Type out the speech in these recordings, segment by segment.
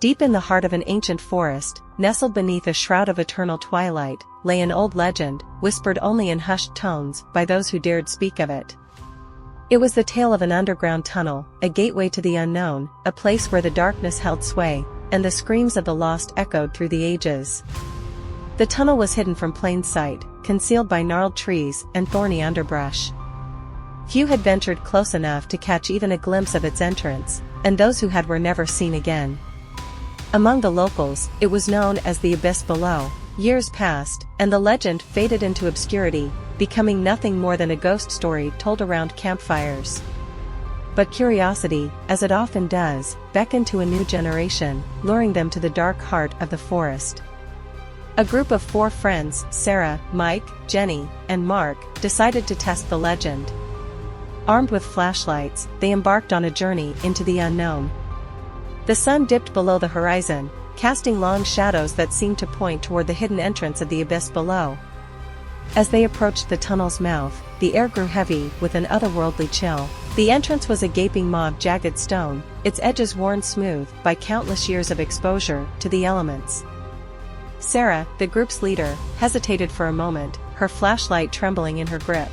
Deep in the heart of an ancient forest, nestled beneath a shroud of eternal twilight, lay an old legend, whispered only in hushed tones by those who dared speak of it. It was the tale of an underground tunnel, a gateway to the unknown, a place where the darkness held sway, and the screams of the lost echoed through the ages. The tunnel was hidden from plain sight, concealed by gnarled trees and thorny underbrush. Few had ventured close enough to catch even a glimpse of its entrance, and those who had were never seen again. Among the locals, it was known as the Abyss Below. Years passed, and the legend faded into obscurity, becoming nothing more than a ghost story told around campfires. But curiosity, as it often does, beckoned to a new generation, luring them to the dark heart of the forest. A group of 4 friends, Sarah, Mike, Jenny, and Mark, decided to test the legend. Armed with flashlights, they embarked on a journey into the unknown. The sun dipped below the horizon, casting long shadows that seemed to point toward the hidden entrance of the abyss below. As they approached the tunnel's mouth, the air grew heavy with an otherworldly chill. The entrance was a gaping maw of jagged stone, its edges worn smooth by countless years of exposure to the elements. Sarah, the group's leader, hesitated for a moment, her flashlight trembling in her grip.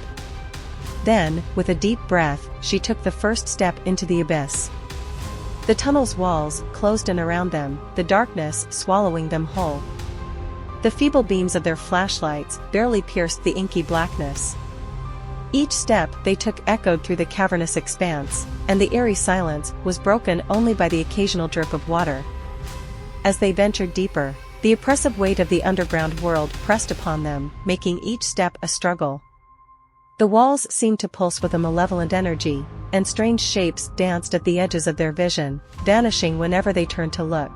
Then, with a deep breath, she took the first step into the abyss. The tunnel's walls closed in around them, the darkness swallowing them whole. The feeble beams of their flashlights barely pierced the inky blackness. Each step they took echoed through the cavernous expanse, and the eerie silence was broken only by the occasional drip of water. As they ventured deeper, the oppressive weight of the underground world pressed upon them, making each step a struggle. The walls seemed to pulse with a malevolent energy, and strange shapes danced at the edges of their vision, vanishing whenever they turned to look.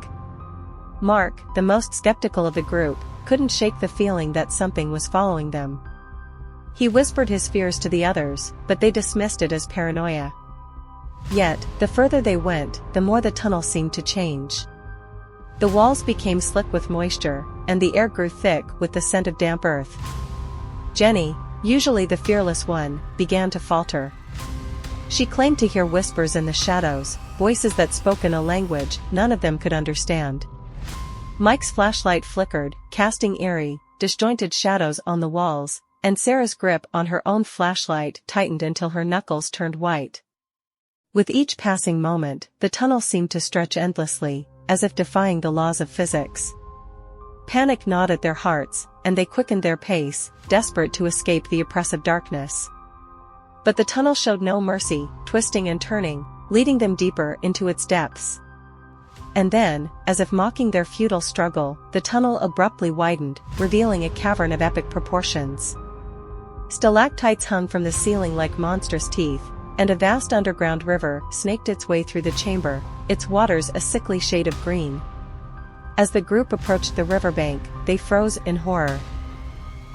Mark, the most skeptical of the group, couldn't shake the feeling that something was following them. He whispered his fears to the others, but they dismissed it as paranoia. Yet, the further they went, the more the tunnel seemed to change. The walls became slick with moisture, and the air grew thick with the scent of damp earth. Jenny, usually the fearless one, began to falter. She claimed to hear whispers in the shadows, voices that spoke in a language none of them could understand. Mike's flashlight flickered, casting eerie, disjointed shadows on the walls, and Sarah's grip on her own flashlight tightened until her knuckles turned white. With each passing moment, the tunnel seemed to stretch endlessly, as if defying the laws of physics. Panic gnawed at their hearts, and they quickened their pace, desperate to escape the oppressive darkness. But the tunnel showed no mercy, twisting and turning, leading them deeper into its depths. And then, as if mocking their futile struggle, the tunnel abruptly widened, revealing a cavern of epic proportions. Stalactites hung from the ceiling like monstrous teeth, and a vast underground river snaked its way through the chamber, its waters a sickly shade of green. As the group approached the riverbank, they froze in horror.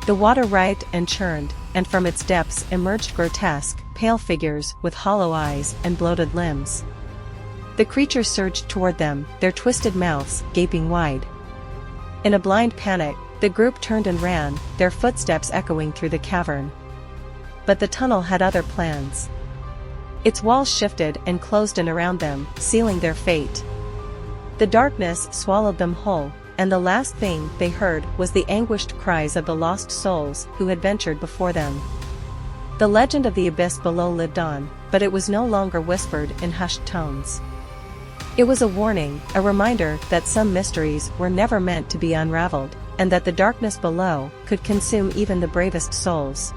The water writhed and churned, and from its depths emerged grotesque, pale figures with hollow eyes and bloated limbs. The creatures surged toward them, their twisted mouths gaping wide. In a blind panic, the group turned and ran, their footsteps echoing through the cavern. But the tunnel had other plans. Its walls shifted and closed in around them, sealing their fate. The darkness swallowed them whole, and the last thing they heard was the anguished cries of the lost souls who had ventured before them. The legend of the abyss below lived on, but it was no longer whispered in hushed tones. It was a warning, a reminder that some mysteries were never meant to be unraveled, and that the darkness below could consume even the bravest souls.